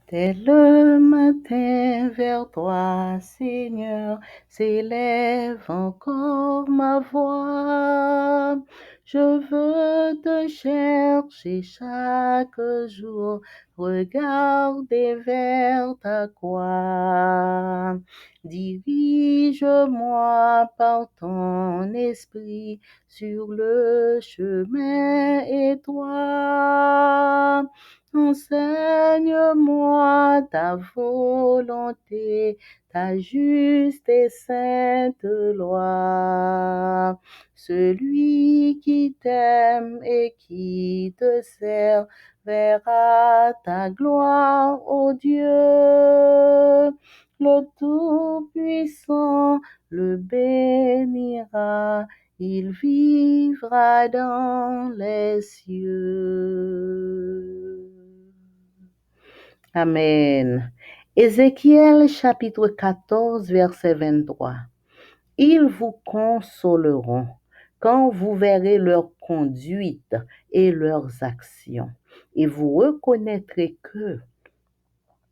Dès le matin vers toi, Seigneur, s'élève encore ma voix. Je veux te chercher chaque jour, regarder vers ta croix. Dirige-moi par ton esprit sur le chemin étroit. Enseigne-moi ta volonté, ta juste et sainte loi. Celui qui t'aime et qui te sert verra ta gloire, ô Dieu. Le Tout-Puissant le bénira, il vivra dans les cieux. Amen. Ézéchiel chapitre 14, verset 23. Ils vous consoleront quand vous verrez leur conduite et leurs actions, et vous reconnaîtrez que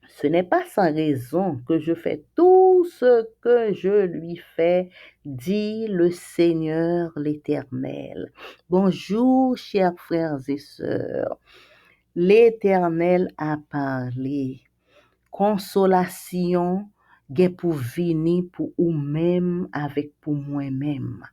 ce n'est pas sans raison que je fais tout ce que je lui fais, dit le Seigneur l'Éternel. Bonjour, chers frères et sœurs. L'Éternel a parlé. Consolation, gen pour venir pour ou même avec pour moi-même.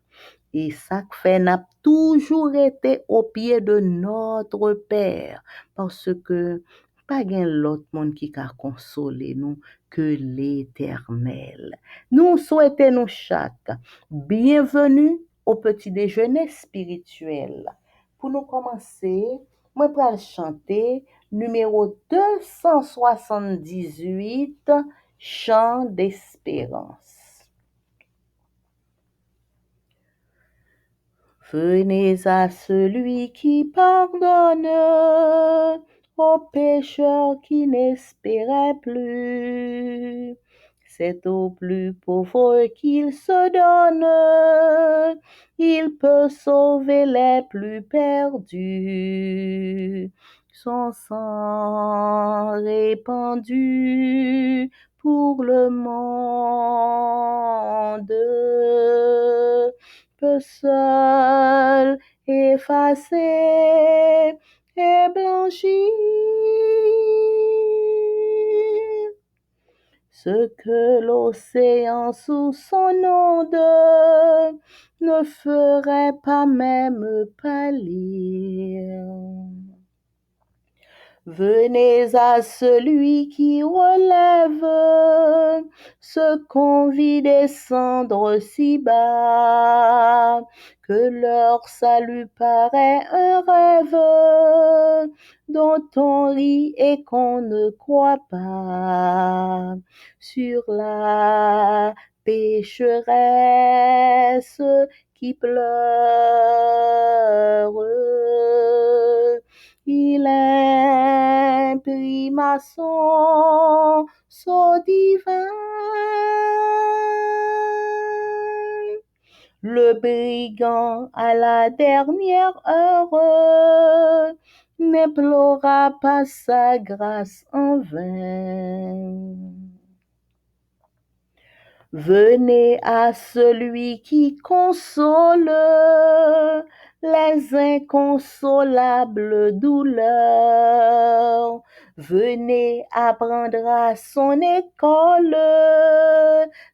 Et ça fait n'a toujours été au pied de notre Père parce que pas gen l'autre monde qui a consolé nous que l'Éternel. Nous souhaitons nous chaque bienvenue au petit déjeuner spirituel. Pour nous commencer, moi vais chanter numéro 278, Chant d'espérance. Venez à celui qui pardonne aux pécheurs qui n'espéraient plus. C'est au plus pauvre qu'il se donne. Il peut sauver les plus perdus. Son sang répandu pour le monde peut seul effacer et blanchir ce que l'océan sous son onde ne ferait pas même pâlir. Venez à celui qui relève ce qu'on vit descendre si bas, que leur salut paraît un rêve dont on rit et qu'on ne croit pas. Sur la pécheresse qui pleure, il imprima son sceau divin. Le brigand à la dernière heure n'implora pas sa grâce en vain. Venez à celui qui console les inconsolables douleurs. Venez apprendre à son école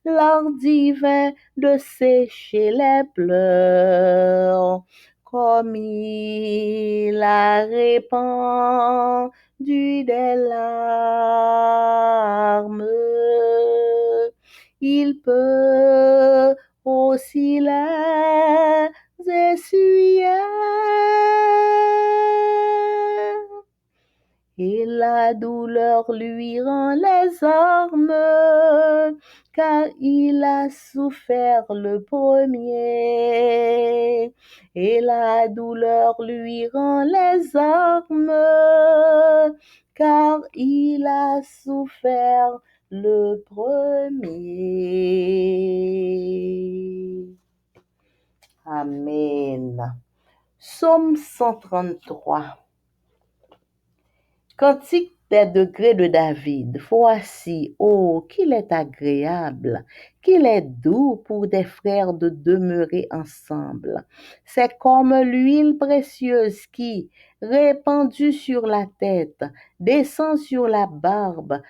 l'art divin de sécher les pleurs. Comme il a répandu des larmes, il peut aussi les essuyer. Et la douleur lui rend les armes, car il a souffert le premier. Et la douleur lui rend les armes, car il a souffert le premier. Amen. Psaume 133. Cantique des degrés de David. Voici, oh, qu'il est agréable, qu'il est doux pour des frères de demeurer ensemble. C'est comme l'huile précieuse qui, répandue sur la tête, descend sur la barbe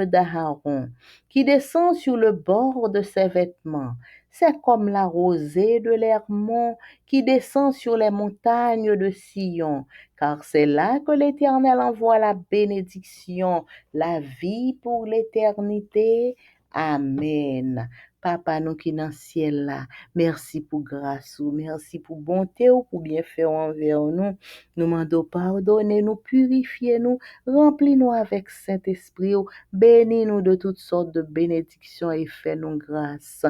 d'Aaron, qui descend sur le bord de ses vêtements. C'est comme la rosée de l'Hermon qui descend sur les montagnes de Sion, car c'est là que l'Éternel envoie la bénédiction, la vie pour l'éternité. Amen. Papa, nous qui dans le ciel là, merci pour grâce ou, merci pour bonté ou pour bienfait envers nous. Nous demandons pardonner, nous purifier nous, remplis-nous avec Saint-Esprit, bénis-nous de toutes sortes de bénédictions et fais-nous grâce.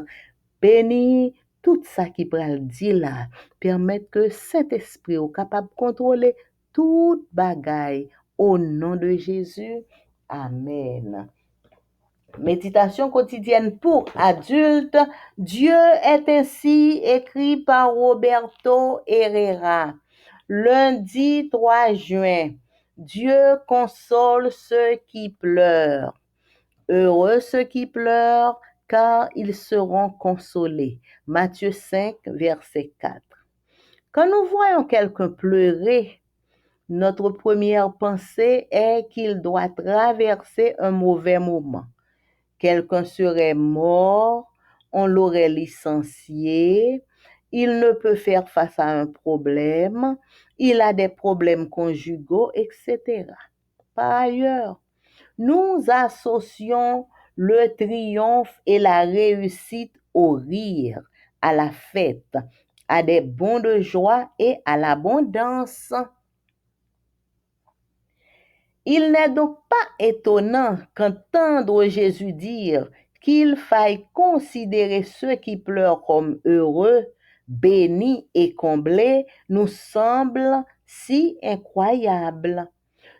Bénis tout ça qui pral dit là, permettre que cet esprit est capable de contrôler toute bagaille au nom de Jésus. Amen. Méditation quotidienne pour adultes. Dieu est ainsi écrit par Roberto Herrera. Lundi 3 juin. Dieu console ceux qui pleurent. Heureux ceux qui pleurent, car ils seront consolés. Matthieu 5, verset 4. Quand nous voyons quelqu'un pleurer, notre première pensée est qu'il doit traverser un mauvais moment. Quelqu'un serait mort, on l'aurait licencié, il ne peut faire face à un problème, il a des problèmes conjugaux, etc. Par ailleurs, nous associons le triomphe et la réussite au rire, à la fête, à des bons de joie et à l'abondance. Il n'est donc pas étonnant qu'entendre Jésus dire qu'il faille considérer ceux qui pleurent comme heureux, bénis et comblés nous semble si incroyable.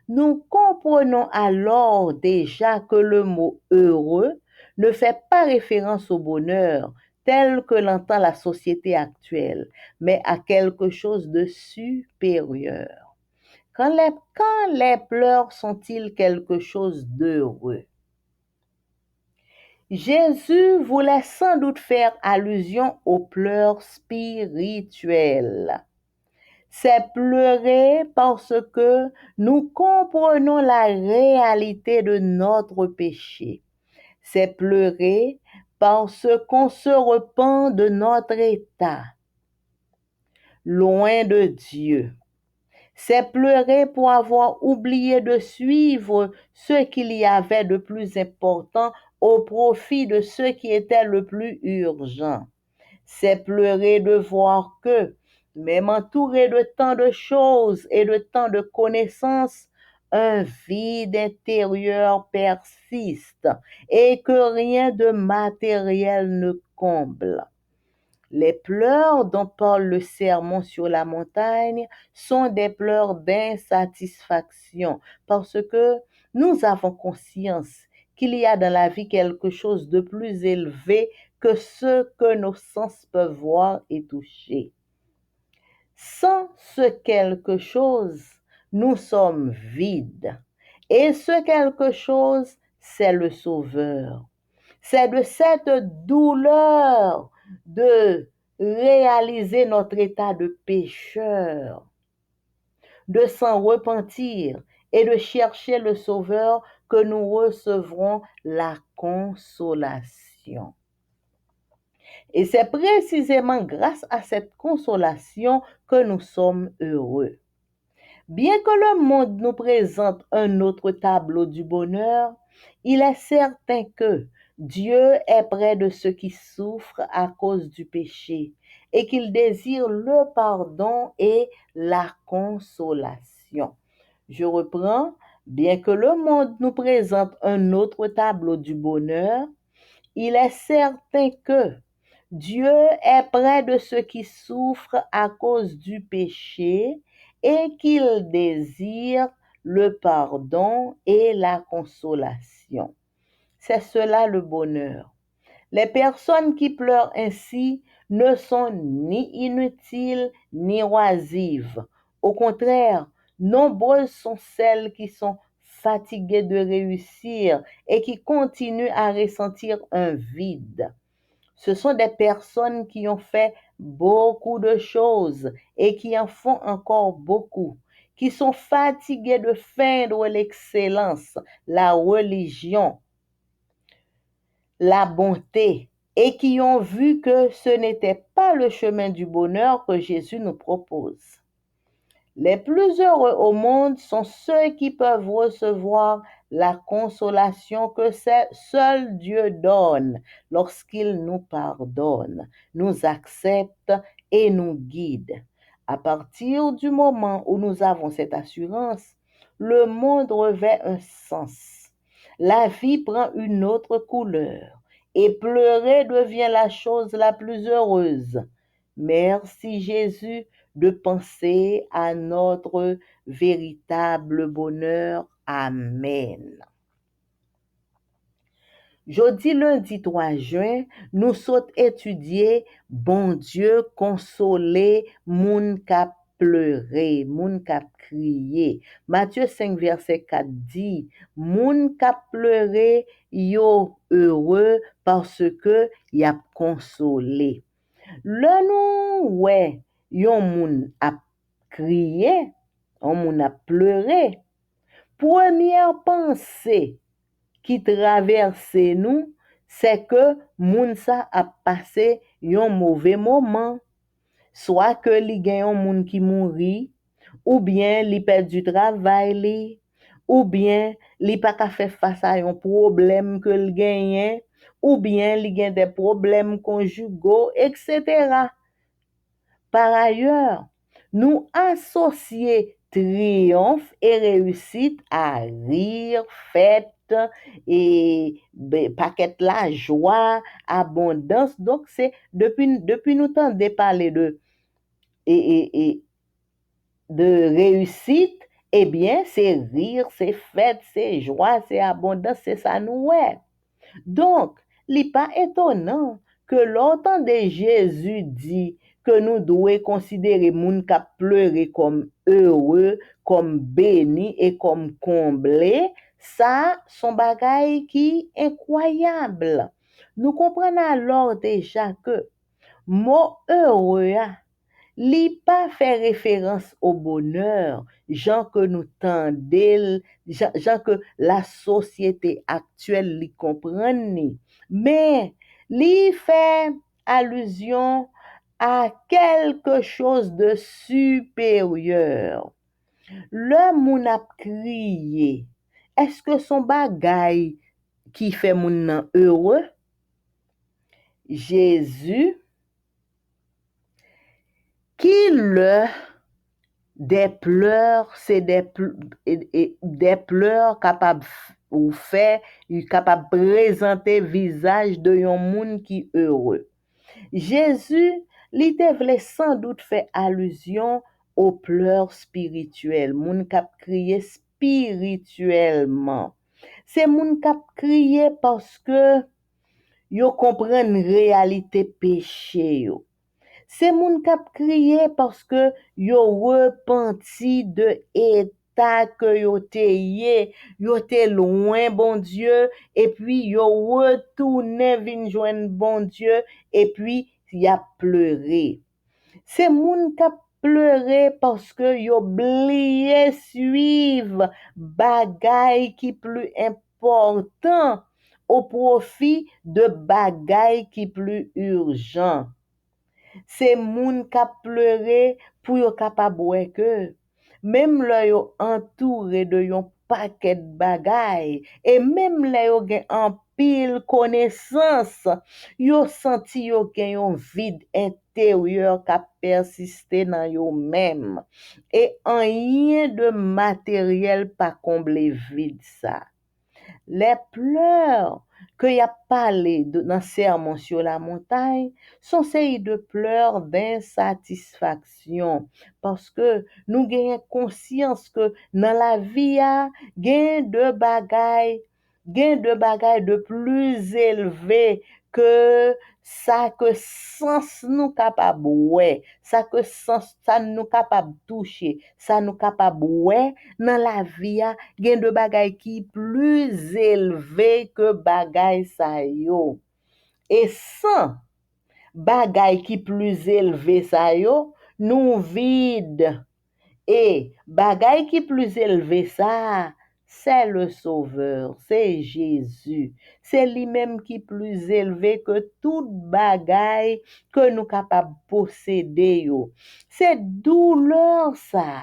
Nous comprenons alors déjà que le mot heureux ne fait pas référence au bonheur tel que l'entend la société actuelle, mais à quelque chose de supérieur. Quand les pleurs sont-ils quelque chose d'heureux? Jésus voulait sans doute faire allusion aux pleurs spirituels. C'est pleurer parce que nous comprenons la réalité de notre péché. C'est pleurer parce qu'on se repent de notre état, loin de Dieu. C'est pleurer pour avoir oublié de suivre ce qu'il y avait de plus important au profit de ce qui était le plus urgent. C'est pleurer de voir que, même entouré de tant de choses et de tant de connaissances, un vide intérieur persiste et que rien de matériel ne comble. Les pleurs dont parle le sermon sur la montagne sont des pleurs d'insatisfaction parce que nous avons conscience qu'il y a dans la vie quelque chose de plus élevé que ce que nos sens peuvent voir et toucher. Sans ce quelque chose, nous sommes vides. Et ce quelque chose, c'est le Sauveur. C'est de cette douleur de réaliser notre état de pécheur, de s'en repentir et de chercher le Sauveur que nous recevrons la consolation. Et c'est précisément grâce à cette consolation que nous sommes heureux. Bien que le monde nous présente un autre tableau du bonheur, il est certain que Dieu est près de ceux qui souffrent à cause du péché et qu'il désire le pardon et la consolation. Je reprends, bien que le monde nous présente un autre tableau du bonheur, il est certain que Dieu est près de ceux qui souffrent à cause du péché et qu'il désire le pardon et la consolation. C'est cela le bonheur. Les personnes qui pleurent ainsi ne sont ni inutiles ni oisives. Au contraire, nombreuses sont celles qui sont fatigués de réussir et qui continuent à ressentir un vide. Ce sont des personnes qui ont fait beaucoup de choses et qui en font encore beaucoup, qui sont fatiguées de feindre l'excellence, la religion, la bonté, et qui ont vu que ce n'était pas le chemin du bonheur que Jésus nous propose. Les plus heureux au monde sont ceux qui peuvent recevoir la consolation que seul Dieu donne lorsqu'il nous pardonne, nous accepte et nous guide. À partir du moment où nous avons cette assurance, le monde revêt un sens. La vie prend une autre couleur et pleurer devient la chose la plus heureuse. Merci Jésus de penser à notre véritable bonheur. Amen. Jeudi lundi 3 juin, nous sommes étudier bon Dieu consoler moun k'ap pleurer, moun k'ap crier. Matthieu 5 verset 4 dit, moun k'ap pleurer yo heureux parce que y a consolé. Le nou yon moun ap crier, yon moun ap pleurer, première pensée qui traverse nous, c'est que moun sa a passé yon mauvais moment. Soit que li gen yon moun qui mouri, ou bien li perdu travail li, ou bien li pa ka fait face à yon problème que li genyen, ou bien li gen des problèmes conjugaux, etc. Par ailleurs, nous associons triomphe et réussite à rire, fête et paquet la joie, abondance. Donc, c'est depuis nous temps de parler et de réussite, eh bien, c'est rire, c'est fête, c'est joie, c'est abondance, c'est ça nous ouais. Donc, il n'est pas étonnant que longtemps de Jésus dit que nous devons considérer moun qui pleurer comme heureux, comme béni et comme comblé, ça, son bagay qui est incroyable. Nous comprenons alors déjà que mot heureux, li pas fait référence au bonheur, genre que nous tendons, genre que la société actuelle li comprenne ni, mais li fait allusion à quelque chose de supérieur. Le moun ap crié, est-ce que son bagay qui fait moun nan heureux? Jésus qui le des pleurs, c'est des pleurs capables ou fait, capable présenter visage de yon moun qui heureux. Jésus, li te vle sans doute fait allusion aux pleurs spirituelles, moun k'ap crié spirituellement. C'est moun k'ap crié parce que yo comprennent réalité péché yo. C'est moun k'ap crié parce que yo repenti de état que yo te loin bon Dieu et puis yo retourné vinn joindre bon Dieu et puis y a pleuré. C'est moun k'ap pleuré parce que yo oublié suivre bagay qui plus important au profit de bagay qui plus urgent. C'est moun qui pleuré pour yo capable que même là yo entouré de yon paquet de bagay et même là yo gen en pile connaissance yo senti yo gen yon vide intérieur qui persisté dans yo même et rien de matériel pas combler vide ça. Les pleurs que y a parlé dans Sermon sur la montagne sont série de pleurs d'insatisfaction parce que nous gagnons conscience que dans la vie a gain de bagaille de plus élevé que ça que sens nous capable ouais, ça que sens ça nous capable toucher, ça nous capable ouais dans la vie a gen de bagay qui plus élevé que bagay ça yo. Et sans bagay qui plus élevé ça yo, nous vide. Et bagay qui plus élevé ça, c'est le Sauveur, c'est Jésus. C'est lui-même qui plus élevé que tout bagay que nous capables posséder yo. C'est douleur ça.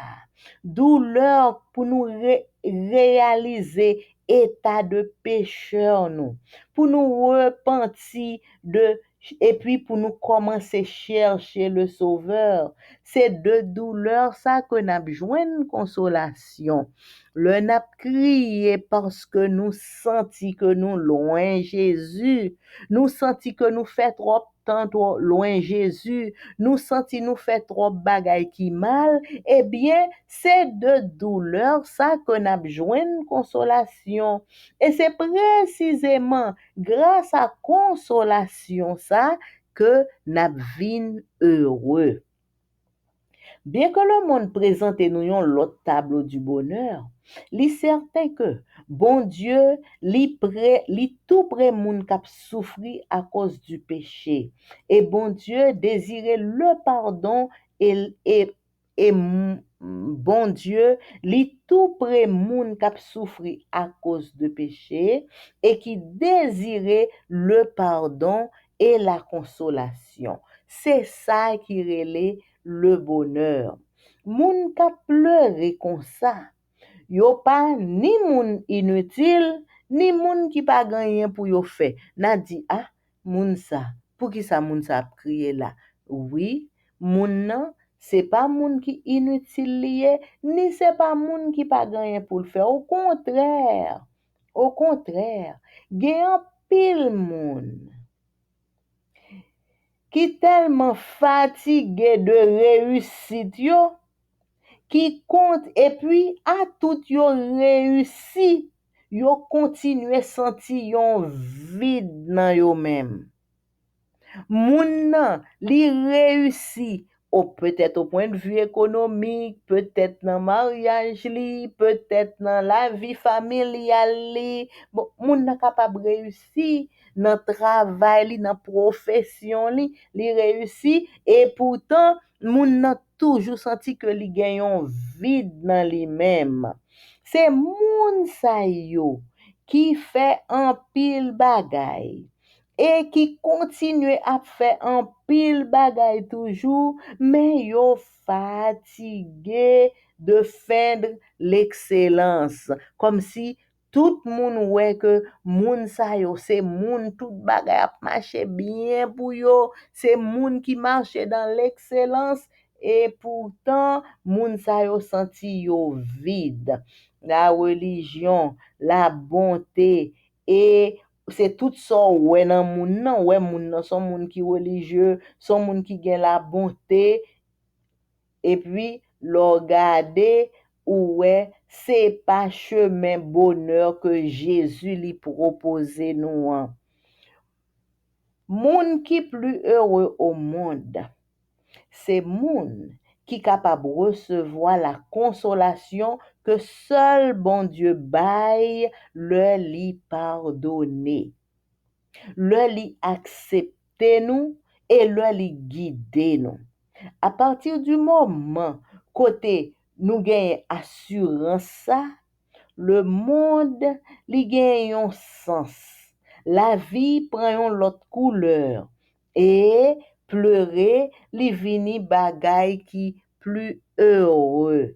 Douleur pour nous réaliser état de pécheur nous. Pour nous repentir de et puis pour nous commencer à chercher le Sauveur. C'est de douleur ça que n'a besoin de consolation. Le n'a crié parce que nous senti que nous loin Jésus. Nous senti que nous fait trop temps trop loin Jésus. Nous senti nous fait trop bagay qui mal. Eh bien, c'est de douleur ça que n'a besoin de consolation. Et c'est précisément grâce à consolation ça que n'a vin heureux. Bien que le monde présente nous l'autre tableau du bonheur, li certain que bon Dieu li tout près moun k'ap souffri à cause du péché. Et bon Dieu désirait le pardon et bon Dieu li tout près moun k'ap souffri à cause de péché et qui désirait le pardon et la consolation. C'est ça qui relait le bonheur. Moun ka pleure comme ça, yo pas ni moun inutile, ni moun qui pas gagné pour yo fait. N'a dit ah, moun ça, pour qui ça moun ça crier là? Oui, moun nan, c'est pas moun qui inutile lié, ni c'est pas moun qui pas gagné pour le faire. Au contraire, gen an pile moun qui tellement fatigué de réussite yo, qui compte et puis à tout yo réussi, yo continue sentir yon vide dans yo même. Moun nan li réussi peut-être au point de vue économique, peut-être dans mariage li, peut-être dans la vie familiale li. Bon, moun nan capable réussir dans travail li, dans profession li réussi et pourtant moun nan toujours senti que li gen yon vide dans lui-même. C'est moun sa yo qui fait un pile bagay et qui continue à faire un pile bagay toujours, mais yo fatigué de feindre l'excellence. Comme si tout moun ouais que moun sa yo, c'est moun tout bagay a marché bien pour yo, c'est moun qui marche dans l'excellence et pourtant moun sa yo senti yo vide. La religion, la bonté et c'est tout ça ouais dans moun nan ouais moun nan son moun qui religieux son moun qui gen la bonté et puis l'on regarder ouais c'est pas chemin bonheur que Jésus lui proposait nous hein. Moun qui plus heureux au monde c'est moun qui capable recevoir la consolation que seul bon Dieu baille le lui pardonner. Le li accepter nous et le li guider nous. À partir du moment côté nous gagne assurance ça, le monde li gagne un sens. La vie prend une autre couleur et pleurer li vini bagay qui plus heureux.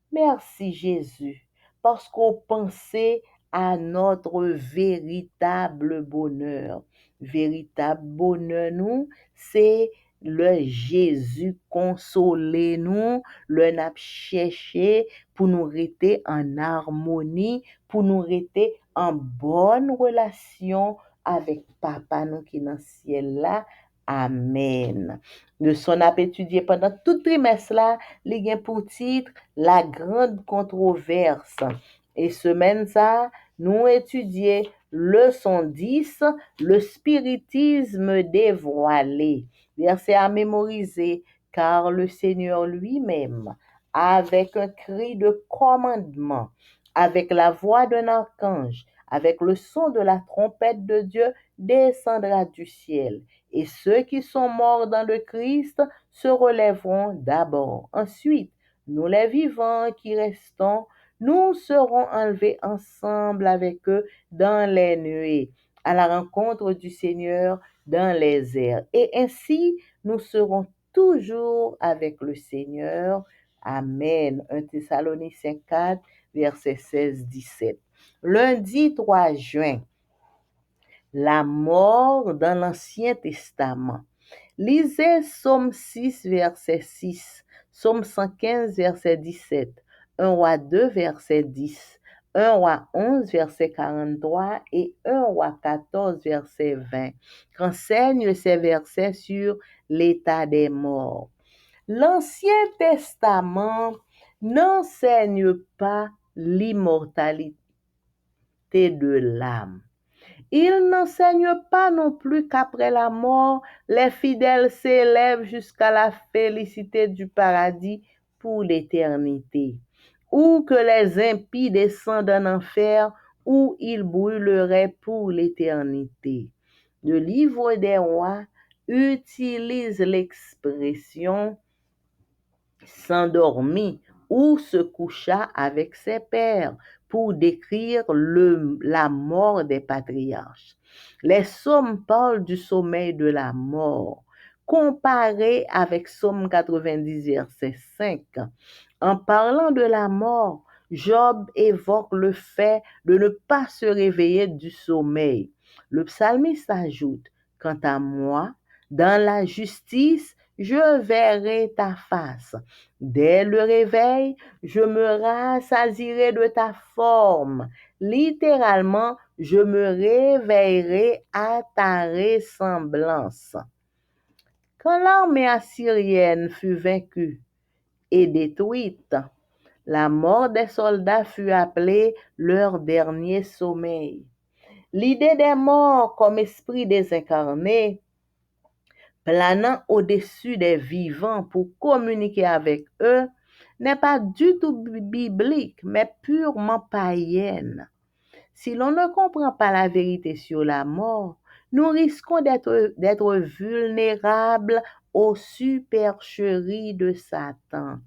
Merci Jésus, parce qu'on pensait à notre véritable bonheur. Véritable bonheur, nous, c'est le Jésus consolé nous, le n'a cherché pour nous rester en harmonie, pour nous rester en bonne relation avec Papa nous qui est dans le ciel là. Amen. Leçon à étudier pendant tout trimestre là, li gen pour titre la grande controverse. Et semaine ça, Nous étudions leçon 10, le spiritisme dévoilé. Verset à mémoriser, car le Seigneur lui-même, avec un cri de commandement, avec la voix d'un archange, avec le son de la trompette de Dieu, descendra du ciel. Et ceux qui sont morts dans le Christ se relèveront d'abord. Ensuite, nous les vivants qui restons, nous serons enlevés ensemble avec eux dans les nuées, à la rencontre du Seigneur dans les airs. Et ainsi, nous serons toujours avec le Seigneur. Amen. 1 Thessaloniciens 4, verset 16-17. Lundi 3 juin, la mort dans l'Ancien Testament. Lisez Psaume 6, verset 6, Psaume 115, verset 17, 1 Roi 2, verset 10, 1 Roi 11, verset 43 et 1 Roi 14, verset 20, qu'enseignent ces versets sur l'état des morts. L'Ancien Testament n'enseigne pas l'immortalité de l'âme. Il n'enseigne pas non plus qu'après la mort, les fidèles s'élèvent jusqu'à la félicité du paradis pour l'éternité, ou que les impies descendent en enfer où ils brûleraient pour l'éternité. Le livre des rois utilise l'expression s'endormit ou se coucha avec ses pères pour décrire la mort des patriarches. Les psaumes parlent du sommeil de la mort, comparé avec Psaume 90, verset 5. En parlant de la mort, Job évoque le fait de ne pas se réveiller du sommeil. Le psalmiste ajoute, quant à moi, dans la justice, je verrai ta face. Dès le réveil, je me rassasirai de ta forme. Littéralement, je me réveillerai à ta ressemblance. Quand l'armée assyrienne fut vaincue et détruite, la mort des soldats fut appelée leur dernier sommeil. L'idée des morts comme esprits désincarnés planant au-dessus des vivants pour communiquer avec eux, n'est pas du tout biblique, mais purement païenne. Si l'on ne comprend pas la vérité sur la mort, nous risquons d'être vulnérables aux supercheries de Satan.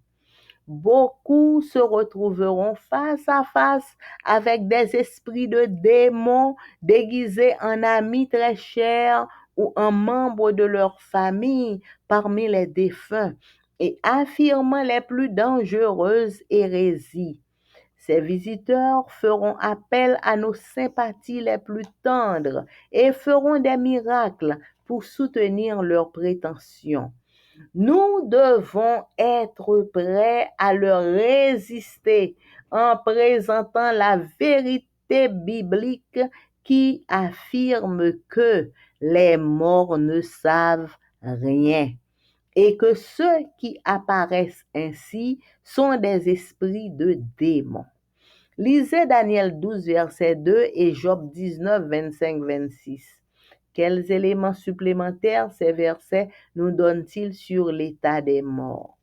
Beaucoup se retrouveront face à face avec des esprits de démons déguisés en amis très chers ou en membres de leur famille parmi les défunts et affirmant les plus dangereuses hérésies. Ces visiteurs feront appel à nos sympathies les plus tendres et feront des miracles pour soutenir leurs prétentions. Nous devons être prêts à leur résister en présentant la vérité biblique qui affirme que les morts ne savent rien et que ceux qui apparaissent ainsi sont des esprits de démons. Lisez Daniel 12, verset 2 et Job 19, 25, 26. Quels éléments supplémentaires ces versets nous donnent-ils sur l'état des morts?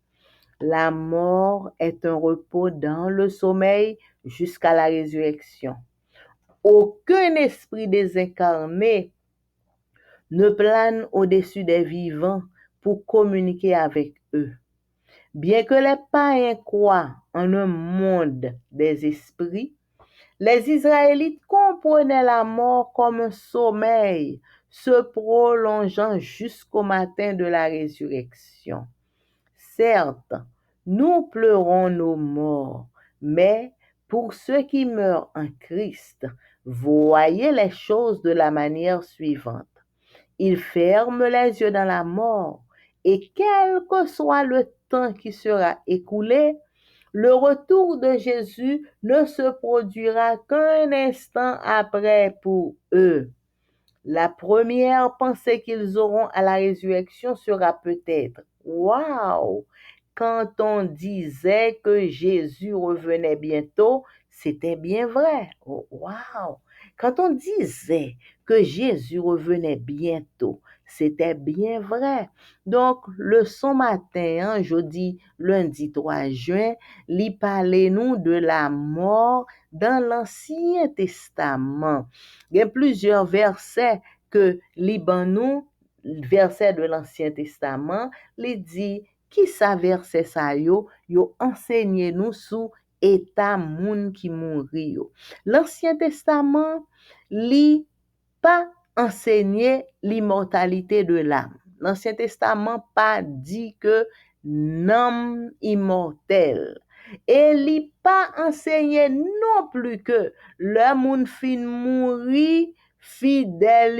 La mort est un repos dans le sommeil jusqu'à la résurrection. Aucun esprit désincarné ne plane au-dessus des vivants pour communiquer avec eux. Bien que les païens croient en un monde des esprits, les Israélites comprenaient la mort comme un sommeil se prolongeant jusqu'au matin de la résurrection. Certes, nous pleurons nos morts, mais pour ceux qui meurent en Christ, voyez les choses de la manière suivante. Ils ferment les yeux dans la mort, et quel que soit le temps qui sera écoulé, le retour de Jésus ne se produira qu'un instant après pour eux. La première pensée qu'ils auront à la résurrection sera peut-être: Waouh! Quand on disait que Jésus revenait bientôt, c'était bien vrai. Oh, wow! Quand on disait que Jésus revenait bientôt, c'était bien vrai. Donc, le son matin, hein, jeudi, lundi 3 juin, li parlait nous de la mort dans l'Ancien Testament. Il y a plusieurs versets que li ban nous, versets de l'Ancien Testament, li dit, qui sa verset sa yo enseigné nous sous état moun qui mouri yo. L'Ancien Testament li pas enseigné l'immortalité de l'âme. L'Ancien Testament pas dit que l'âme immortel. Et li pas enseigné non plus que le moun fin mouri fidèle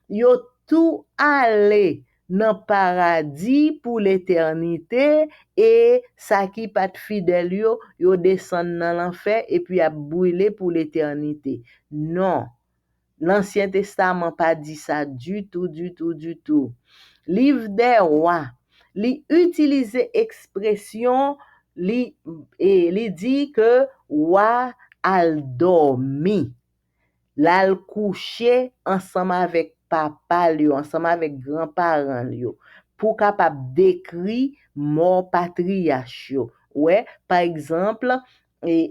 yo tout allé dans paradis pour l'éternité et ça qui pas fidèle yo descend dans l'enfer et puis a brûlé pour l'éternité. Non. L'Ancien Testament pas dit ça du tout, du tout, du tout. Livre des rois, li utilise expression, li dit que roi al dormi. L'al couché ensemble avec papa lui, ensemble avec grand-parents lui, pour capable décrire mort patriarche. Ouais, par exemple,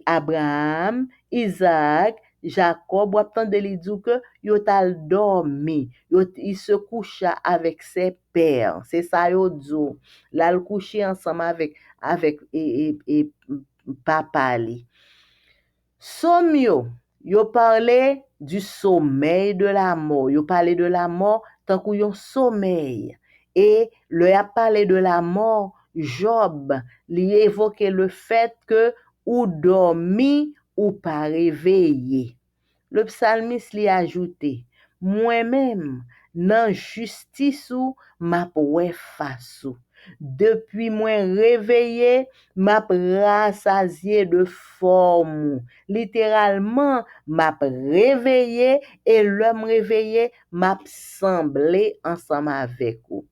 Abraham, Isaac, Jacob, ou attendre li dit que yo tal dormi, il se coucha avec ses pères. C'est ça yo dit. L'al couché ensemble avec papa li. Somme yo parlait du sommeil de la mort. Yo parlait de la mort tant qu'on yon sommeil. Et le a parlé de la mort, Job, lui évoquait le fait que ou dormi ou pas réveillé. Le psalmiste lui a ajouté, moi-même, nan justice ou m'a ouais face ou. Depuis moi réveillé, m'a rassasié de forme. Littéralement, m'a réveillé et l'homme réveillé m'a semblé ensemble avec vous.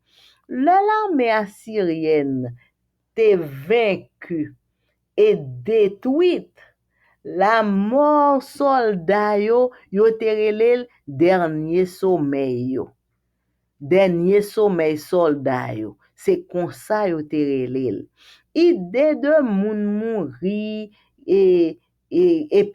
L'armée assyrienne t'est vaincue et détruite. La mort soldat yo te relèl dernier sommeil yo. Dernier sommeil soldat yo. C'est comme ça yo te relèl. Idée de moun mouri et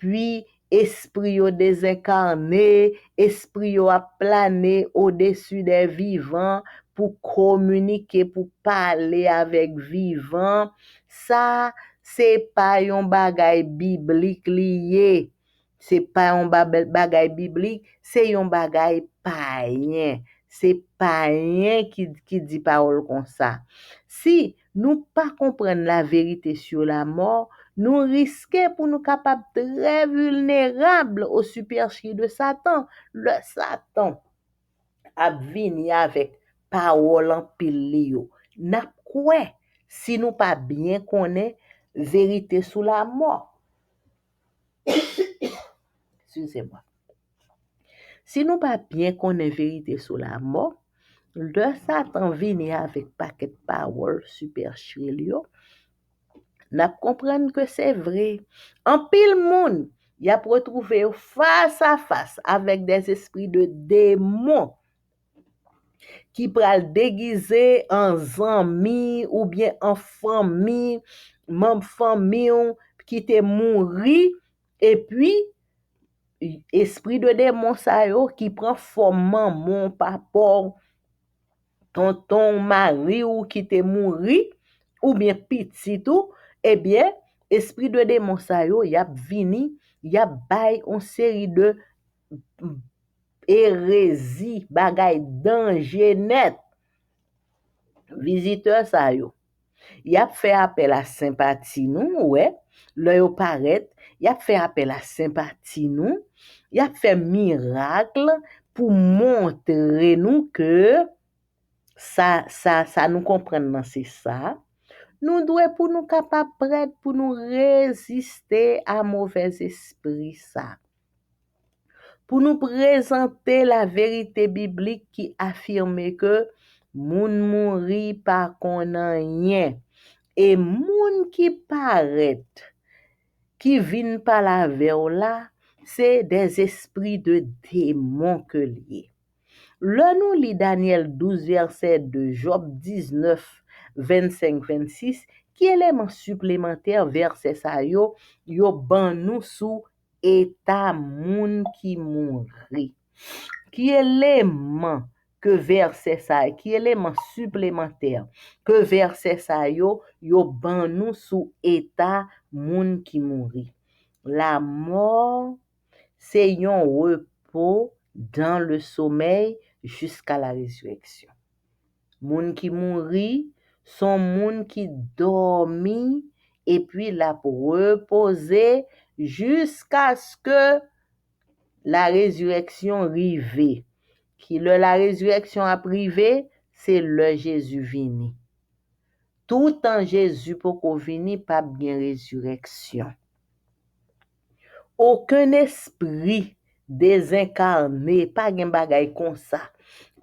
puis esprit yo désincarné, esprit yo a plané au-dessus des vivants pour communiquer, pour parler avec vivants. Ça c'est pas yon bagay biblique lié. C'est pas yon bagay biblique, c'est yon bagay païen. C'est païen qui dit parole comme ça. Si nous pas comprendre la vérité sur la mort, nous risquons pour nous capables très vulnérables au supercherie de Satan. Le Satan a vini avec parole en pile yo. N'a quoi si nous pas bien connaît vérité sur la mort. Excusez-moi. Si nous pas bien connaît vérité sur la mort, le Satan vini avec paquet de paroles supercherie yo. N'a comprendre que c'est vrai. En pile monde, y a retrouvé face à face avec des esprits de démons qui pral déguiser en zami ou bien en famille, membre famille qui te mouri et puis esprit de démon ça yo qui prend forme maman, papa, tonton, mari ou qui te mouri ou bien petit tout, eh bien esprit de démon ça yo y a vini, y a bay une série de hérésie, bagay danger net. Visiteur ça yo. Y a fait appel à sympathie nous, ouais. Là yo paraît, y a fait appel à sympathie nous, y a fait miracle pour montrer nous que ça nous comprendre c'est ça. Nous devons pour nous capables prêt pour nous résister à mauvais esprit ça. Pour nous présenter la vérité biblique qui affirme que moun mouri pas konan rien et moun qui paraît qui viennent par la vers là, c'est des esprits de démons que liés. Le nous lit Daniel 12, verset 2, Job 19, 25-26, qui élément supplémentaire verset ça yo ban nous sous état moun qui mouri. Qui élément que verset ça, qui élément supplémentaire que verset ça yo ban nous sous état moun qui mouri. La mort, c'est un repos dans le sommeil jusqu'à la résurrection. Moun qui mourit, sont moun qui dormi et puis la reposer jusqu'à ce que la résurrection arrive. Qui la résurrection a privé, c'est le Jésus vini. Tout en Jésus pour qu'on vini, pas bien résurrection. Aucun esprit désincarné, pas gen bagay comme ça.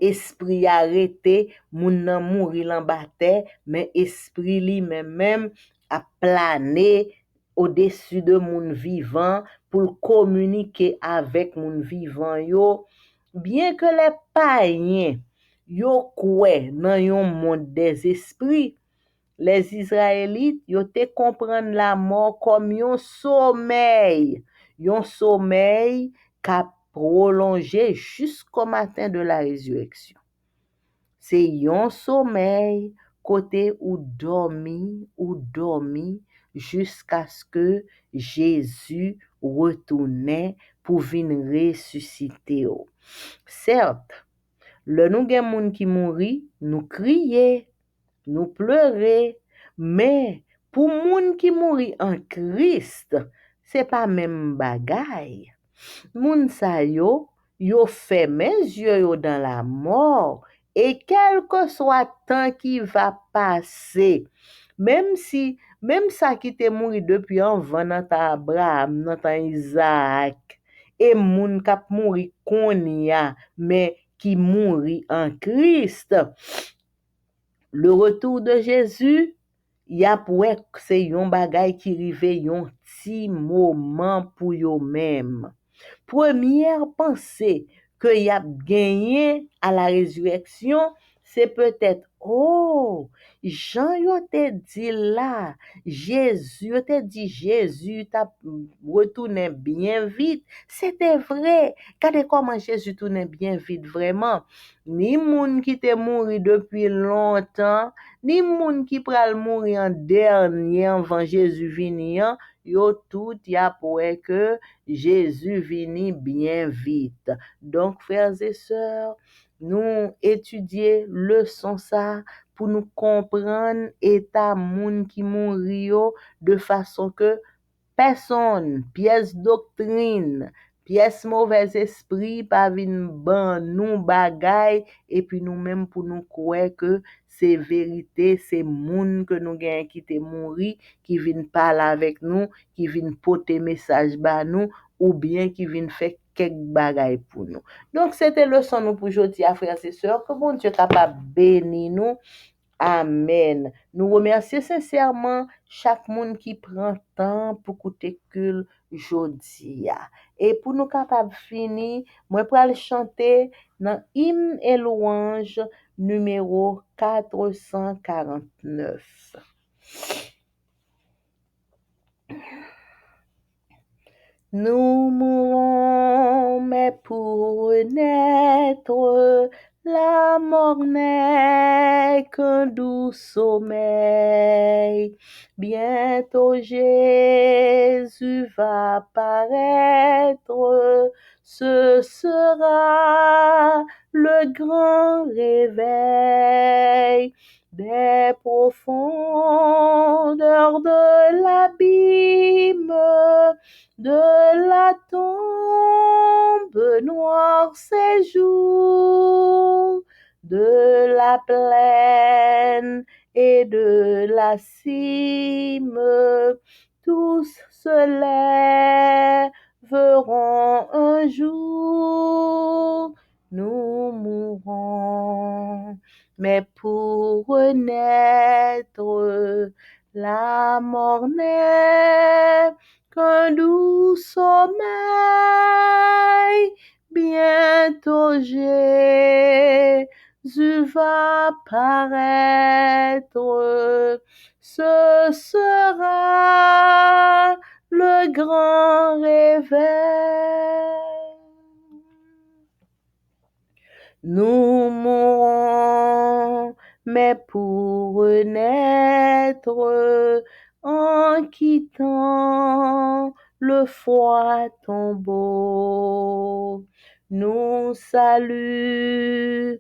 Esprit arrêté, moun nan mouri lan bate, mais esprit li même a plané au-dessus de moun vivant pour communiquer avec moun vivant yo. Bien que les païens yo kwe nan yon monde des esprits, les Israélites yo te comprendre la mort comme yon sommeil qui a prolongé jusqu'au matin de la résurrection. C'est yon sommeil côté ou dormi jusqu'à ce que Jésus retourne pour venir ressusciter. Certes, le nou gen moun qui mouri, nous crier, nous pleurer, mais pour moun qui mouri en Christ, c'est pas même bagay. Moun sa yo fait mes yeux yo dans la mort et quel que soit temps qui va passer, même ça qui te mouri depuis avant dans ta Abraham, dans ta Isaac, et moun kap mouri konya, mais qui mouri en Christ, le retour de Jésus, y a pour c'est yon bagay qui rive yon ti moment pour yo même. Première pensée que y a gagné à la résurrection, c'est peut-être Jean yo te dit là, Jésus t'a retourné bien vite. C'était vrai. Regardez comment Jésus tournait bien vite vraiment. Ni moun qui te mouri depuis longtemps, ni moun qui pral mourir en dernier avant Jésus venir, yo tout y a pour que Jésus vini bien vite. Donc, frères et sœurs, nous étudier leçon ça pour nous comprendre état moun qui mouri de façon que personne, pièce doctrine, pièce mauvais esprit pas vinn ban nous bagay et puis nous-mêmes pour nous croire que c'est vérité, c'est moun que nous gagne qui te mouri, qui vinn parler avec nous, qui vinn porter message ba nous ou bien qui vinn faire quelques bagay pour nous. Donc c'était leçon nous pour aujourd'hui, frères et sœurs, que bon Dieu capable bénir nous. Amen. Nous remercions sincèrement chaque monde qui prend temps pour écouter que jodi. Et pour nous capables finir, moi pour aller chanter dans hymne et louange numéro 449. Nous mourons, mais pour naître, la mort n'est qu'un doux sommeil. Bientôt Jésus va paraître, ce sera le grand réveil. Des profondeurs de l'abîme, de la tombe noire séjour, de la plaine et de la cime, tous se lèveront un jour. Nous mourrons, mais pour renaître, la mort n'est qu'un doux sommeil. Bientôt Jésus va paraître, ce sera le grand réveil. Nous mourrons, mais pour naître en quittant le froid tombeau. Nous saluons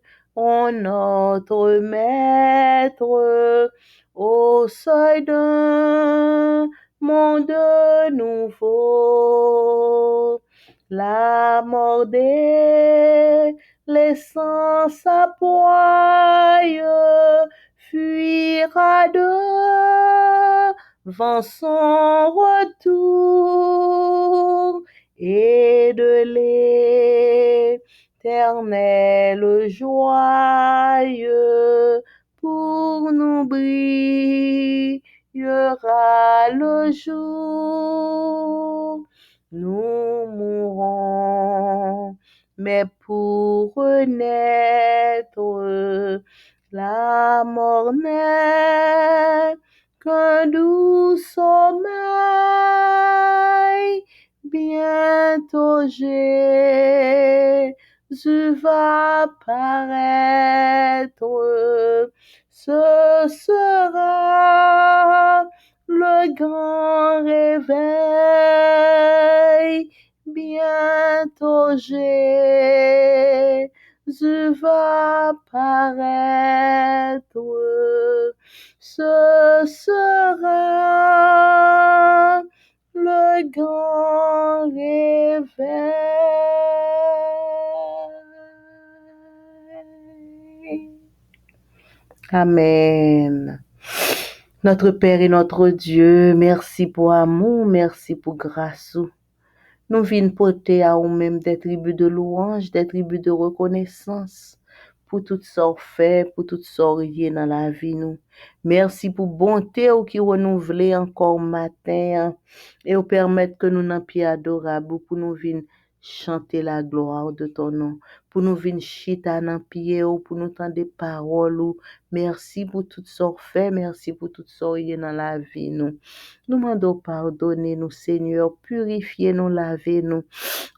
notre Maître au seuil d'un monde nouveau. La mort laissant sa poille, fuira devant son retour, et de l'éternelle joie pour nous brillera le jour. Nous mourrons, mais pour renaître, la mort n'est qu'un doux sommeil. Bientôt Jésus va paraître, ce sera le grand réveil. Bientôt Jésus va paraître, ce sera le grand réveil. Amen. Notre Père et notre Dieu, merci pour amour, merci pour grâce. Nous venons porter à nous-mêmes des tribus de louange, des tribus de reconnaissance pour toutes sortes fait, pour toutes sortes dans la vie nous. Merci pour bonté qui renouvelée encore matin et au permettre que nous n'en pied adorable pour nous venir chanter la gloire de ton nom, pour nous venir chita dans pied pour nous entendre des paroles. Merci pour toutes sortes fait, merci pour toutes sortes dans la vie nous. Nous demandons pardonner nous, Seigneur, purifier nous, laver nous,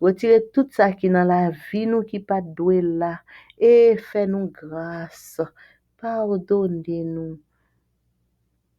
retirer tout ça qui dans la vie nous qui pas doué là et fais-nous grâce. Pardonnez-nous.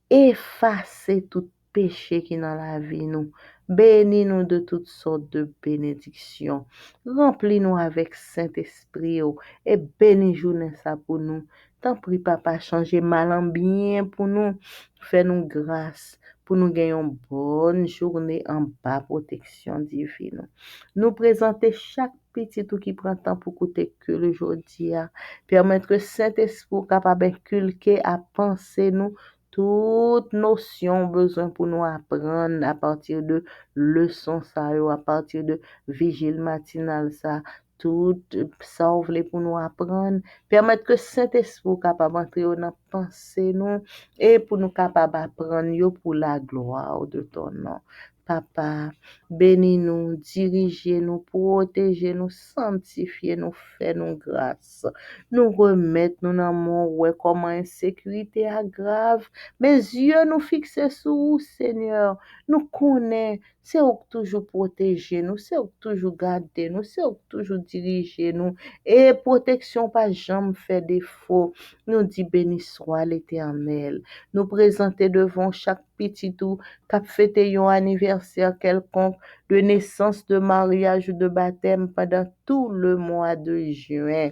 Effacez tout péché qui dans la vie nous. Bénis-nous de toutes sortes de bénédictions. Remplis-nous avec Saint-Esprit et bénis journée ça pour nous. T'en prie, papa, changer mal en bien pour nous. Fais-nous grâce pour nous gagner une bonne journée en bas protection divine. Nous présenter chaque petit tout qui prend temps pour écouter que le jour d'hier. Permettre que Saint-Esprit capable d'inculquer à penser nous toute notion besoin pour nous apprendre à partir de leçons ça à partir de vigile matinale ça tout ça voulait pour nous apprendre permettre que Saint-Esprit capable entrer dans penser nous et pour nous capable apprendre yo pour la gloire de ton nom. Papa, bénis-nous, dirigez-nous, protégez-nous, sanctifiez-nous, fais-nous grâce. Nous remettons dans mon ouais comment insécurité aggrave. Mes yeux nous fixent sur vous, Seigneur. Nous connaissons, c'est où toujours protéger nous, c'est où toujours garder nous, c'est où toujours diriger nous. Et protection pas jamais fait défaut. Nous dit béni soit l'Éternel. Nous présenter devant chaque petit tout qui fête un anniversaire quelconque de naissance, de mariage ou de baptême pendant tout le mois de juin.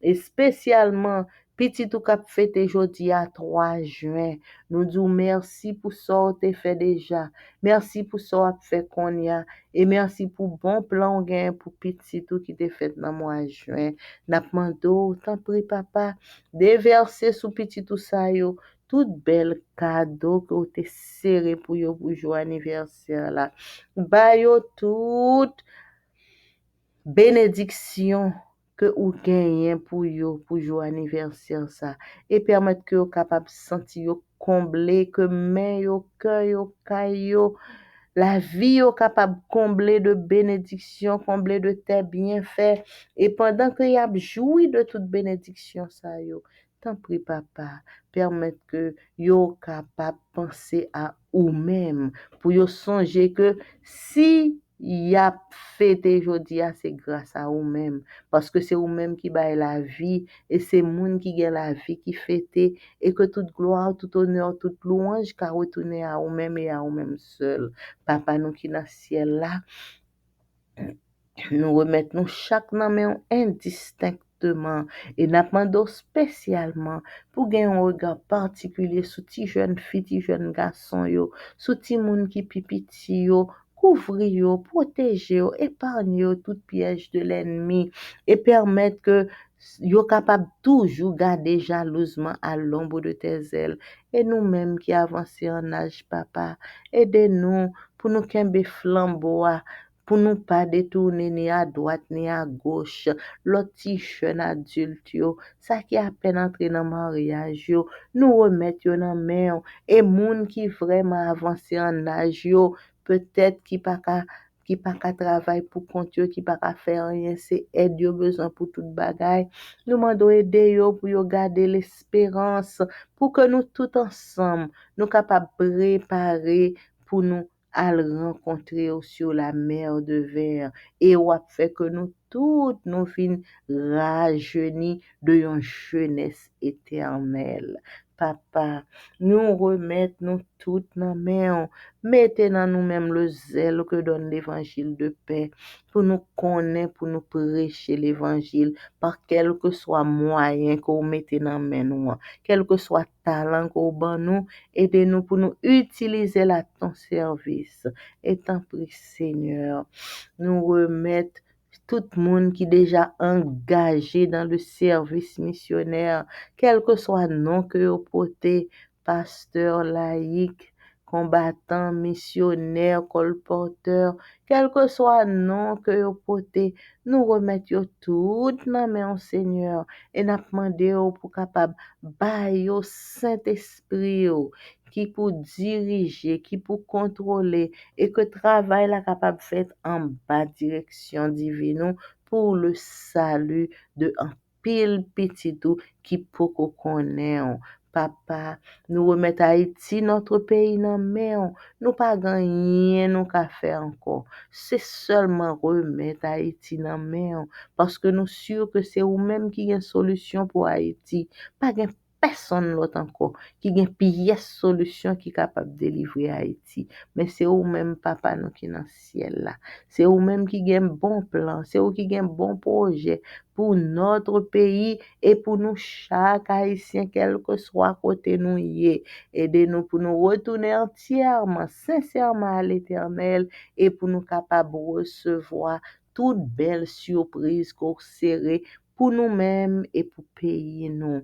Et spécialement, petit tout cap fête jeudi à 3 juin. Nous disons merci pour ça que tu fait déjà. Merci pour ça que fait qu'on y a. Et merci pour bon plan gain pour petit tout qui te fait dans le mois de juin. N'a demandé, t'en prie papa, déverser sous petit tout ça yo. Tout bel cadeau que tu serré pour yo pour jouer anniversaire là. Ba yo tout bénédiction que ou gagnez pour yo pour jour anniversaire ça et permettre que yo capable sentir yo combler que main yo cœur yo caillou la vie est capable de combler de bénédictions, combler de tes bienfaits. Et pendant que y a joui de toute bénédiction, ça yo, t'en prie, papa, permettre que yo capable de penser à ou-même, pour yo songer que si y a fêté aujourd'hui, c'est grâce à ou-même, parce que c'est ou-même qui baille la vie, et c'est moun qui gagne la vie qui fêté, et que toute gloire, tout honneur, toute louange, qu'a retourné à ou-même et à ou-même seul. Papa, nous qui dans le ciel là, nous remettons chaque nom indistinctement et nous demandons spécialement pour gagner un regard particulier sur ti jeune fille, ti jeune garçon yo, sur ti moun qui pipiti yo, couvrir yo, protéger yo, épargner yo tout piège de l'ennemi et permettre que yo capable toujours garder jalousement à l'ombre de tes ailes. Et nous-mêmes qui avançons en âge, papa, aidez-nous pour nous kembe flambeau pour nous pas détourner ni à droite ni à gauche, l'autre petit jeune adulte yo, ça qui a peine entré dans le mariage yo, nous remettre yo dans main et moun qui vraiment avancé en âge yo, peut-être qui pas qu'à travailler pour compte yo, qui pas qu'à faire rien, c'est aide yo besoin pour toute bagaille. Nous mandons aider yo pour yo garder l'espérance, pour que nous tout ensemble, nous capables préparer pour nous à le rencontrer sur la mer de verre et ou a fait que nous toutes nous fin rajeunis de une jeunesse éternelle. Papa, nous remettons nous toutes dans main, mettez dans nous-mêmes le zèle que donne l'évangile de paix pour nous connaître, pour nous prêcher l'évangile par quel que soit moyen que vous mettez dans main nous, quel que soit talent que vous ban nous, aidez-nous pour nous utiliser là ton service. Et t'en prie, Seigneur, nous remettre tout le monde qui est déjà engagé dans le service missionnaire, quel que soit le nom que vous portez, pasteur, laïque, combattant, missionnaire, colporteur, quel que soit le nom que vous portez, nous remettons tout dans main Seigneur et nous demandons pour capable bailler au Saint-Esprit qui pour diriger, qui pour contrôler et que travail la capable fait en bas direction divine pour le salut de un pile petit tout qui pour qu'on connaît. Papa, nous remettons Haïti, notre pays, dans main. Nous pas gagné, nous qu'à faire encore. C'est seulement remettre Haïti dans main. Parce que nous sûrs que c'est vous-même qui a une solution pour Haïti. Pas gain personne l'autre encore qui a une pièce solution qui est capable de délivrer Haïti. Mais c'est vous-même, papa, nous qui dans le ciel là. C'est vous-même qui a un bon plan. C'est vous qui a un bon projet pour notre pays et pour nous chaque Haïtien, quel que soit côté nous y est. Aidez-nous pour nous retourner entièrement, sincèrement à l'Éternel et pour nous capables de recevoir toute belle surprise qu'on serré pour nous-mêmes et pour payer nous.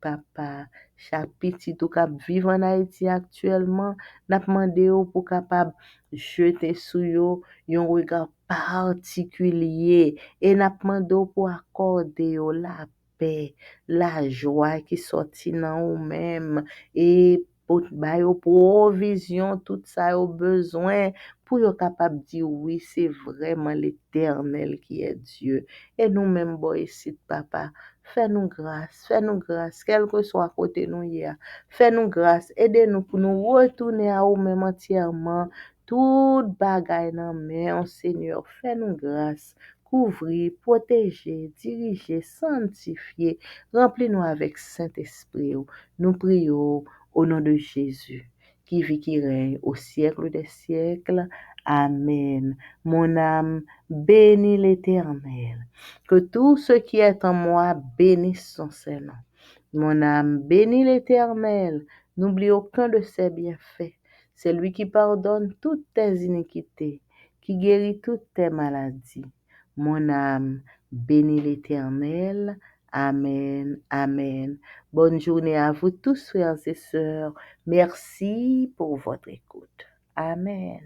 Papa, chaque petit tout cap vivre en Haïti actuellement, n'a demandé pour capable jeter sous yo un regard particulier et n'a demandé pour accorder la paix, la joie qui sortit dans vous-même et pour ba yo provision tout ça au besoin pour yo capable dire oui, c'est vraiment l'Éternel qui est Dieu et nous-mêmes boy ici papa, fais-nous grâce, quel que soit côté nous hier, fais-nous grâce, aidez-nous pour nous retourner à vous-même entièrement, toute bagaille dans main, Seigneur, fais-nous grâce, couvrir, protéger, diriger, sanctifier, remplis-nous avec Saint-Esprit. Nous prions au nom de Jésus, qui vit, qui règne au siècle des siècles. Amen. Mon âme bénit l'Éternel. Que tout ce qui est en moi bénisse son Saint-Nom. Mon âme bénit l'Éternel. N'oublie aucun de ses bienfaits. C'est lui qui pardonne toutes tes iniquités, qui guérit toutes tes maladies. Mon âme bénit l'Éternel. Amen. Amen. Bonne journée à vous tous, frères et sœurs. Merci pour votre écoute. Amen.